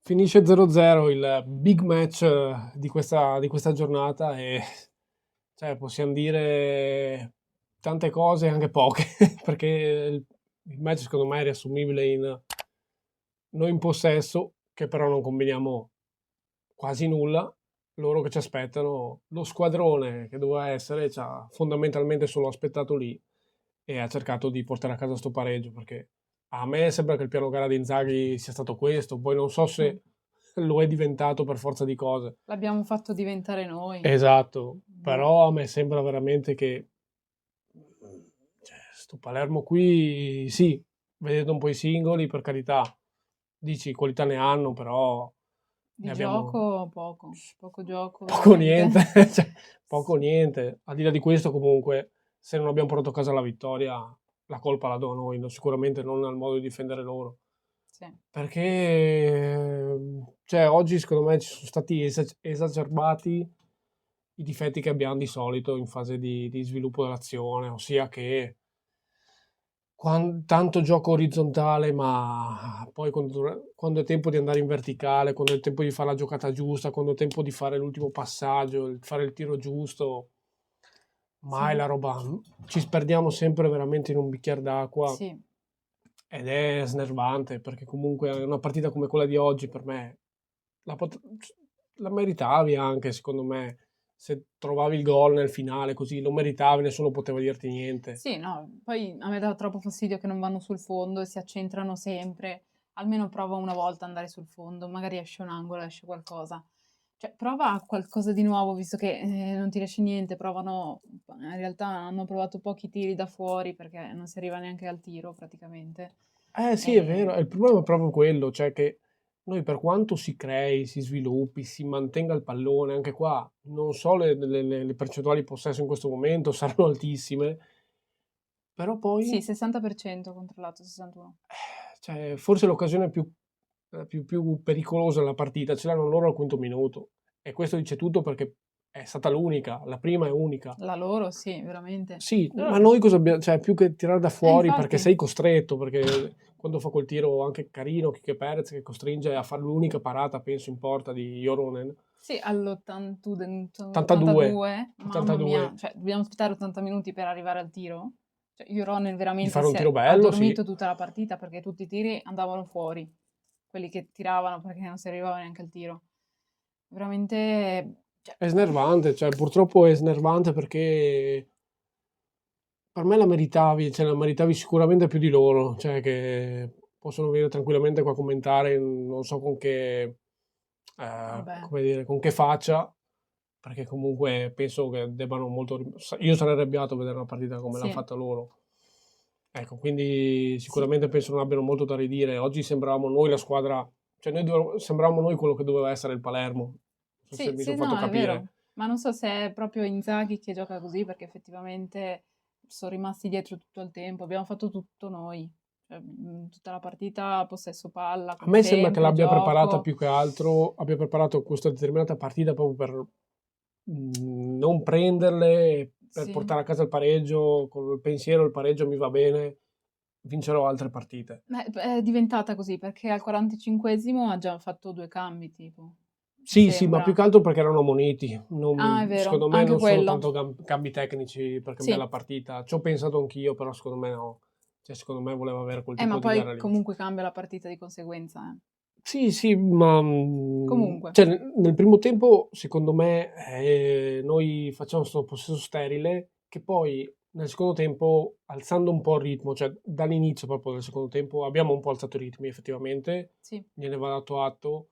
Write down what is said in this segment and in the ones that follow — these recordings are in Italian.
Finisce 0-0 il big match di questa giornata e cioè, possiamo dire tante cose, anche poche, perché il match secondo me è riassumibile in noi in possesso, che però non combiniamo quasi nulla, loro che ci aspettano, lo squadrone che doveva essere ci ha fondamentalmente solo aspettato lì e ha cercato di portare a casa sto pareggio, perché a me sembra che il piano gara di Inzaghi sia stato questo, poi non so Mm. se lo è diventato per forza di cose. L'abbiamo fatto diventare noi. Esatto, Boh. però a me sembra veramente che cioè, sto Palermo qui, sì, vedendo un po' i singoli, per carità, dici qualità ne hanno, però Di ne abbiamo gioco poco gioco poco o veramente. niente, cioè, poco o Sì, niente. Al di là di questo, comunque, se non abbiamo portato a casa la vittoria, la colpa la do a noi, sicuramente non al modo di difendere loro. sì, Perché cioè, oggi secondo me ci sono stati esacerbati i difetti che abbiamo di solito in fase di sviluppo dell'azione, ossia che tanto gioco orizzontale, ma poi quando è tempo di andare in verticale, quando è tempo di fare la giocata giusta, quando è tempo di fare l'ultimo passaggio, fare il tiro giusto, mai sì, la roba. Ci sperdiamo sempre veramente in un bicchiere d'acqua sì. ed è snervante perché comunque una partita come quella di oggi per me la, la meritavi anche, secondo me. Se trovavi il gol nel finale così lo meritavi, nessuno poteva dirti niente. Sì, no, poi a me dà troppo fastidio che non vanno sul fondo e si accentrano sempre. Almeno prova una volta ad andare sul fondo, magari esce un angolo, esce qualcosa. Cioè, prova qualcosa di nuovo, visto che non ti riesce niente. Provano, in realtà hanno provato pochi tiri da fuori perché non si arriva neanche al tiro praticamente. Eh sì, è E, vero, il problema è proprio quello, cioè che noi per quanto si crei, si sviluppi, si mantenga il pallone, anche qua non so le percentuali di possesso in questo momento, saranno altissime, però sì, poi 60% controllato, 61. cioè, forse l'occasione più pericolosa della partita ce l'hanno loro al quinto minuto e questo dice tutto perché è stata l'unica, la prima è unica. La loro, sì, veramente. Sì, Però, ma noi cosa abbiamo, cioè più che tirare da fuori perché infatti. sei costretto, perché quando fa quel tiro anche carino, Kike Perez che costringe a fare l'unica parata, penso in porta di Joronen, Sì, all'82, 82, 82, mamma 82, mia, cioè dobbiamo aspettare 80 minuti per arrivare al tiro? Cioè, Ronen di veramente fare un si tiro ha bello, sì, dormito tutta la partita perché tutti i tiri andavano fuori, quelli che tiravano perché non si arrivava neanche al tiro. Veramente, cioè, è snervante, cioè purtroppo è snervante perché per me la meritavi, cioè la meritavi sicuramente più di loro, cioè che possono venire tranquillamente qua a commentare, non so con che, vabbè, come dire, con che faccia, perché comunque penso che debbano molto... Io sarei arrabbiato a vedere una partita come l'hanno sì, fatta loro. Ecco, quindi sì, sicuramente penso non abbiano molto da ridire. Oggi sembravamo noi la squadra, cioè sembravamo noi quello che doveva essere il Palermo. Non so se sì, mi sì, sono fatto no, è capire. vero, ma non so se è proprio Inzaghi che gioca così perché effettivamente sono rimasti dietro tutto il tempo, abbiamo fatto tutto noi. Cioè, tutta la partita, possesso palla, A come me sembra che sempre, l'abbia preparata gioco. più che altro, abbia preparato questa determinata partita proprio per non prenderle, per Sì. portare a casa il pareggio, con il pensiero il pareggio mi va bene, vincerò altre partite. È diventata così perché al 45esimo ha già fatto 2 cambi tipo, mi Sì, sì, ma più sembra. che altro perché erano ammoniti. Ah, è vero, Secondo me anche non sono quello. tanto cambi tecnici per cambiare Sì, la partita. Ci ho pensato anch'io, però secondo me no. Cioè, secondo me voleva avere quel ma tipo di gara poi lì. comunque cambia la partita di conseguenza, eh. Sì, sì, ma Comunque, cioè, nel primo tempo, secondo me, noi facciamo questo possesso sterile che poi nel secondo tempo, alzando un po' il ritmo, cioè dall'inizio proprio del secondo tempo, abbiamo un po' alzato i ritmi effettivamente, sì, gliene va dato atto,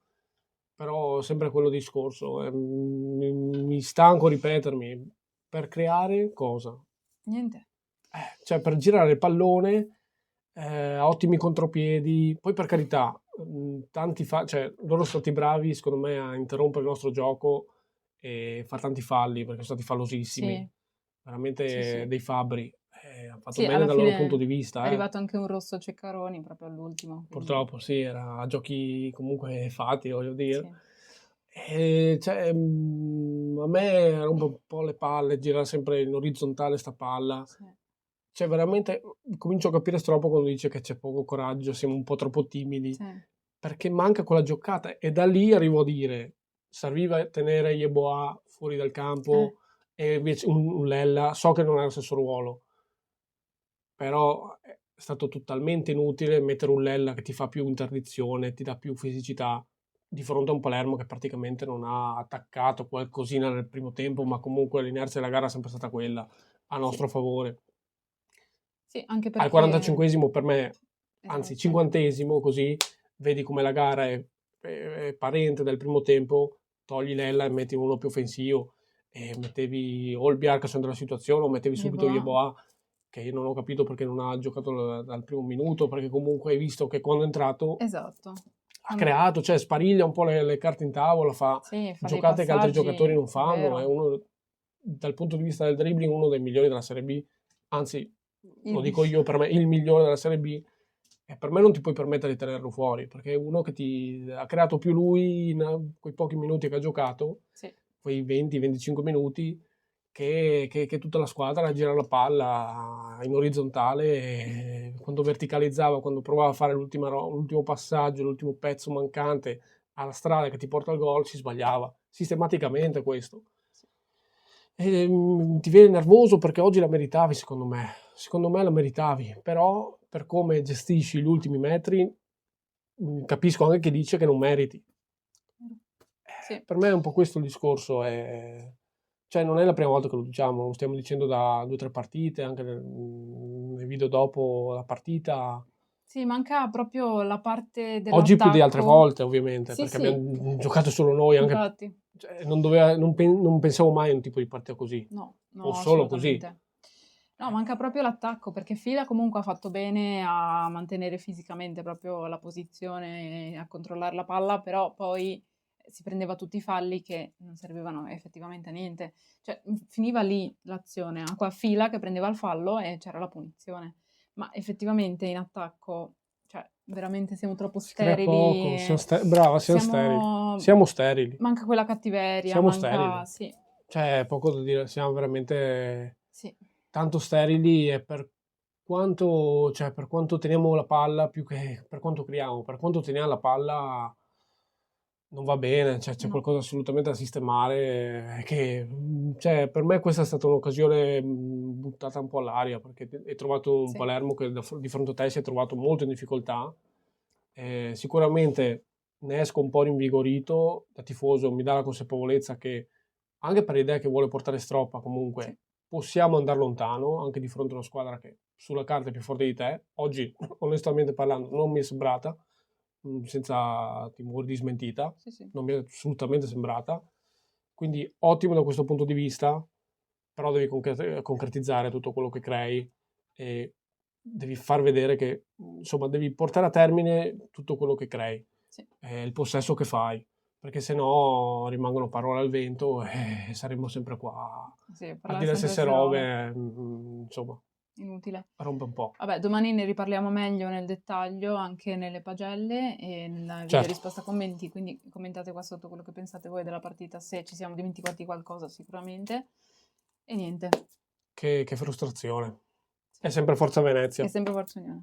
però sempre quello discorso, mi stanco ripetermi, per creare cosa? niente. Cioè per girare il pallone, ottimi contropiedi, poi per carità, cioè loro sono stati bravi secondo me a interrompere il nostro gioco e far tanti falli, perché sono stati fallosissimi, Sì, sì, veramente sì. dei fabbri. Han fatto Sì, bene alla dal loro punto fine di è vista, arrivato anche un rosso a Ceccaroni proprio all'ultimo, quindi purtroppo sì, era a giochi comunque fatti, voglio dire. sì, Cioè, a me rompe un po' le palle girare sempre in orizzontale sta palla. sì, Cioè, veramente comincio a capire troppo quando dice che c'è poco coraggio, siamo un po' troppo timidi. sì. perché manca quella giocata e da lì arrivo a dire serviva tenere Yeboah fuori dal campo e invece un Lella, so che non è lo stesso ruolo, però è stato totalmente inutile mettere un Lella che ti fa più interdizione, ti dà più fisicità di fronte a un Palermo che praticamente non ha attaccato qualcosina nel primo tempo, ma comunque l'inerzia della gara è sempre stata quella a nostro favore. Sì, anche Al perché 45esimo per me, anzi esatto. 50esimo, così vedi come la gara è parente del primo tempo, togli Lella e metti uno più offensivo e mettevi o il Bjarkason della situazione o mettevi subito Yeboah, che io non ho capito perché non ha giocato dal primo minuto, perché comunque hai visto che quando è entrato Esatto. ha creato, cioè spariglia un po' le carte in tavola, fa Sì, fa dei giocate che altri passaggi, giocatori non è fanno, è vero. uno, dal punto di vista del dribbling, uno dei migliori della Serie B, anzi, lo dico io, per me il migliore della Serie B, e per me non ti puoi permettere di tenerlo fuori, perché è uno che ti ha creato più lui in quei pochi minuti che ha giocato, Sì. quei 20-25 minuti, che tutta la squadra a girare la palla in orizzontale, e quando verticalizzava, quando provava a fare l'ultimo passaggio, l'ultimo pezzo mancante alla strada che ti porta al gol, si sbagliava sistematicamente questo. E, ti viene nervoso perché oggi la meritavi, secondo me la meritavi, però per come gestisci gli ultimi metri capisco anche chi dice che non meriti. Sì. Per me è un po' questo il discorso, cioè non è la prima volta che lo diciamo, lo stiamo dicendo da 2 o 3 partite, anche nei video dopo la partita. Sì, manca proprio la parte Oggi più di altre dell'attacco. volte ovviamente, Sì, perché sì, abbiam giocato solo noi, anche infatti. cioè non pensavo mai a un tipo di partita così, No, o no, solo così. assolutamente. No, manca proprio l'attacco, perché Fila comunque ha fatto bene a mantenere fisicamente proprio la posizione e a controllare la palla, però poi si prendeva tutti i falli che non servivano effettivamente a niente. Cioè, finiva lì l'azione, a qua Fila che prendeva il fallo e c'era la punizione. Ma effettivamente in attacco, cioè, veramente siamo troppo Si crea poco, sterili. brava, siamo sterili. Siamo... Siamo sterili. Manca quella cattiveria, Siamo sterili. manca... Sì, Cioè, poco da dire, siamo veramente sì. tanto sterili e per quanto teniamo la palla, più che per quanto creiamo, per quanto teniamo la palla non va bene, cioè c'è No. qualcosa assolutamente da sistemare, che cioè, per me questa è stata un'occasione buttata un po' all'aria, perché hai trovato un Sì. Palermo che di fronte a te si è trovato molto in difficoltà. Sicuramente ne esco un po' rinvigorito da tifoso, mi dà la consapevolezza che anche per l'idea che vuole portare Stroppa Sì. comunque possiamo andare lontano anche di fronte a una squadra che sulla carta è più forte di te. Oggi, onestamente parlando, non mi è sembrata, senza timore di smentita, Sì, sì. non mi è assolutamente sembrata. Quindi ottimo da questo punto di vista, però devi concretizzare tutto quello che crei e devi far vedere che, insomma, devi portare a termine tutto quello che crei, Sì. il possesso che fai, perché se no rimangono parole al vento e saremo sempre qua Sì, a parlare dire le sempre le stesse stesse robe. robe, insomma, Inutile. rompe un po'. Vabbè, domani ne riparliamo meglio nel dettaglio anche nelle pagelle e nel video Certo, risposta a commenti, quindi commentate qua sotto quello che pensate voi della partita, se ci siamo dimenticati qualcosa sicuramente. E niente, che frustrazione. sì. È sempre Forza È Venezia. sempre Forza Unione.